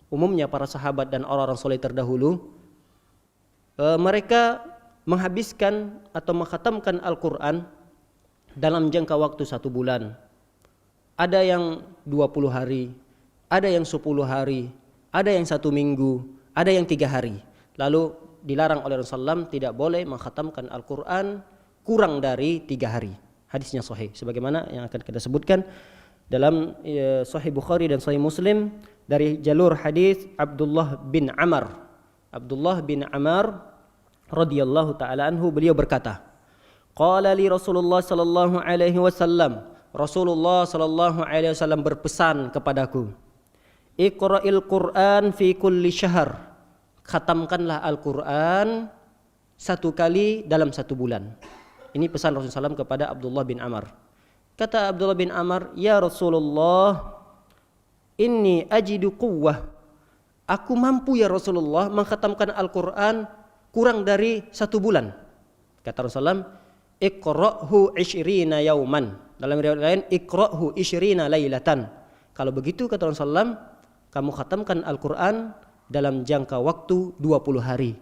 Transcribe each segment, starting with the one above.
umumnya para sahabat dan orang-orang soleh terdahulu, mereka menghabiskan atau mengkhatamkan Al-Quran dalam jangka waktu 1 bulan. Ada yang 20 hari, ada yang 10 hari, ada yang 1 minggu, ada yang 3 hari. Lalu dilarang oleh Rasulullah SAW tidak boleh mengkhatamkan Al-Quran kurang dari 3 hari. Hadisnya sahih, sebagaimana yang akan kita sebutkan dalam Sahih Bukhari dan Sahih Muslim dari jalur hadis Abdullah bin Amr. Abdullah bin Amr radhiyallahu taala anhu, beliau berkata, qala li Rasulullah sallallahu alaihi wasallam, Rasulullah sallallahu alaihi wasallam berpesan kepadaku, Iqra'il Qur'an fi kulli syahr, khatamkanlah Al-Qur'an 1 kali dalam 1 bulan. Ini pesan Rasulullah SAW kepada Abdullah bin Amr. Kata Abdullah bin Amr, ya Rasulullah, inni ajidu quwwah, aku mampu ya Rasulullah mengkhatamkan Al-Quran kurang dari 1 bulan. Kata Rasulullah, iqra'hu 20 yauman. Dalam riwayat lain, iqra'hu 20 lailatan. Kalau begitu kata Rasulullah, kamu khatamkan Al-Quran dalam jangka waktu 20 hari.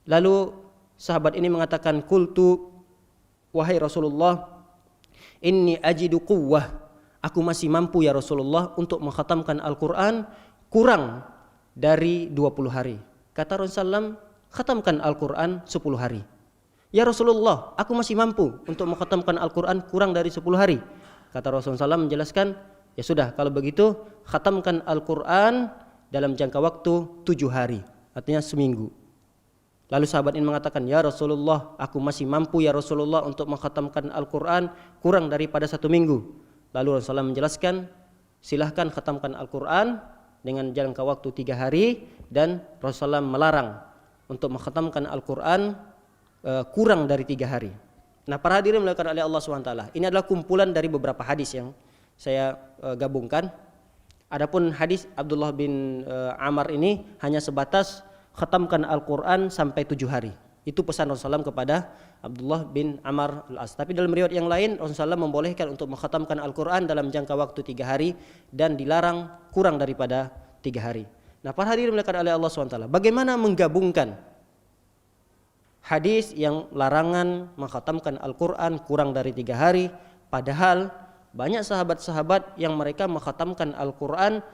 Lalu sahabat ini mengatakan, qultu, wahai Rasulullah, inni ajidu quwwah, aku masih mampu ya Rasulullah untuk mengkhatamkan Al-Quran kurang dari 20 hari. Kata Rasulullah, khatamkan Al-Quran 10 hari. Ya Rasulullah, aku masih mampu untuk mengkhatamkan Al-Quran kurang dari 10 hari. Kata Rasulullah SAW menjelaskan, ya sudah, kalau begitu khatamkan Al-Quran dalam jangka waktu 7 hari, artinya seminggu. Lalu sahabat ini mengatakan, ya Rasulullah, aku masih mampu ya Rasulullah untuk mengkhatamkan Al-Quran kurang daripada 1 minggu. Lalu Rasulullah menjelaskan, silahkan khatamkan Al-Quran dengan jangka waktu 3 hari, dan Rasulullah melarang untuk mengkhatamkan Al-Quran kurang dari 3 hari. Nah, para hadirin dimuliakan oleh Allah SWT, ini adalah kumpulan dari beberapa hadis yang saya gabungkan. Adapun hadis Abdullah bin Amr ini hanya sebatas khatamkan Al-Quran sampai 7 hari. Itu pesan Rasulullah SAW kepada Abdullah bin Amr al-As. Tapi dalam riwayat yang lain, Rasulullah SAW membolehkan untuk mengkhatamkan Al-Quran dalam jangka waktu 3 hari dan dilarang kurang daripada 3 hari. Nah, para hadirin dimuliakan oleh Allah SWT, bagaimana menggabungkan hadis yang larangan mengkhatamkan Al-Quran kurang dari 3 hari, padahal banyak sahabat-sahabat yang mereka mengkhatamkan Al-Quran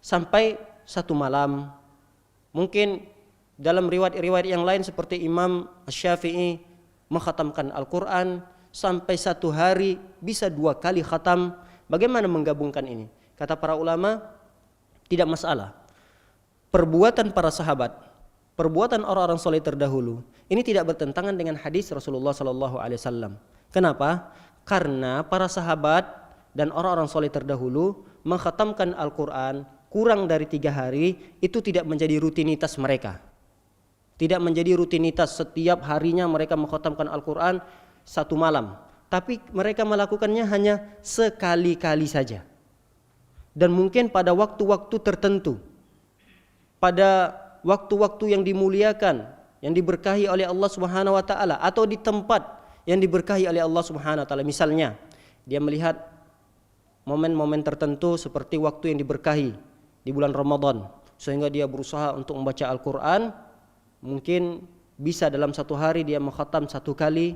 sampai 1 malam. Mungkin dalam riwayat-riwayat yang lain seperti Imam Asy-Syafi'i mengkhatamkan Al-Quran sampai 1 hari bisa 2 kali khatam. Bagaimana menggabungkan ini? Kata para ulama, tidak masalah. Perbuatan para sahabat, perbuatan orang-orang soleh terdahulu, ini tidak bertentangan dengan hadis Rasulullah SAW. Kenapa? Karena para sahabat dan orang-orang soleh terdahulu mengkhatamkan Al-Quran kurang dari 3 hari, itu tidak menjadi rutinitas mereka. Tidak menjadi rutinitas setiap harinya mereka mengkhatamkan Al-Quran 1 malam. Tapi mereka melakukannya hanya sekali-kali saja. Dan mungkin pada waktu-waktu tertentu. Pada waktu-waktu yang dimuliakan, yang diberkahi oleh Allah Subhanahu wa taala, atau di tempat yang diberkahi oleh Allah Subhanahu wa taala. Misalnya, dia melihat momen-momen tertentu seperti waktu yang diberkahi di bulan Ramadan, sehingga dia berusaha untuk membaca Al-Quran. Mungkin bisa dalam 1 hari dia mengkhatam 1 kali,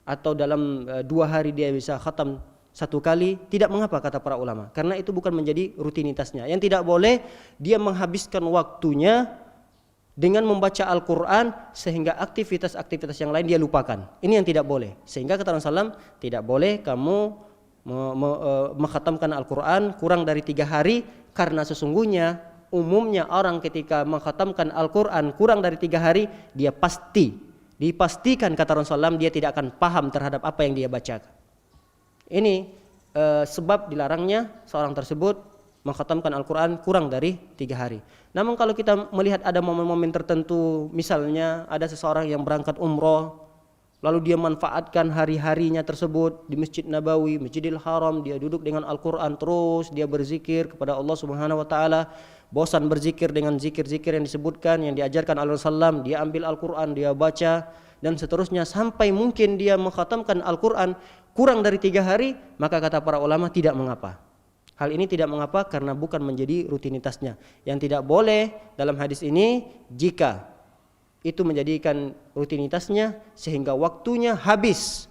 atau dalam 2 hari dia bisa khatam 1 kali. Tidak mengapa kata para ulama, karena itu bukan menjadi rutinitasnya. Yang tidak boleh, dia menghabiskan waktunya dengan membaca Al-Quran sehingga aktivitas-aktivitas yang lain dia lupakan. Ini yang tidak boleh. Sehingga kata Rasulullah SAW, tidak boleh kamu mengkhatamkan Al-Quran kurang dari 3 hari, karena sesungguhnya umumnya orang ketika mengkhatamkan Al-Quran kurang dari 3 hari, dia dipastikan kata Rasulullah SAW, dia tidak akan paham terhadap apa yang dia bacakan. Ini sebab dilarangnya seorang tersebut mengkhatamkan Al-Quran kurang dari 3 hari. Namun kalau kita melihat ada momen-momen tertentu, misalnya ada seseorang yang berangkat umroh, lalu dia manfaatkan hari-harinya tersebut di Masjid Nabawi, Masjidil Haram, dia duduk dengan Al-Quran terus, dia berzikir kepada Allah Subhanahu wa taala, bosan berzikir dengan zikir-zikir yang disebutkan, yang diajarkan oleh Rasulullah, dia ambil Al-Quran, dia baca, dan seterusnya sampai mungkin dia mengkhatamkan Al-Quran kurang dari 3 hari, maka kata para ulama tidak mengapa. Hal ini tidak mengapa karena bukan menjadi rutinitasnya. Yang tidak boleh dalam hadis ini jika itu menjadikan rutinitasnya sehingga waktunya habis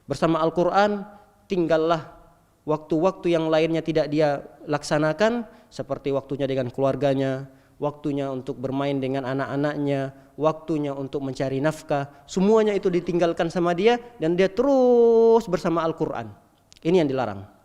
bersama Al-Quran, tinggallah waktu-waktu yang lainnya tidak dia laksanakan, seperti waktunya dengan keluarganya, waktunya untuk bermain dengan anak-anaknya, waktunya untuk mencari nafkah, semuanya itu ditinggalkan sama dia dan dia terus bersama Al-Quran. Ini yang dilarang.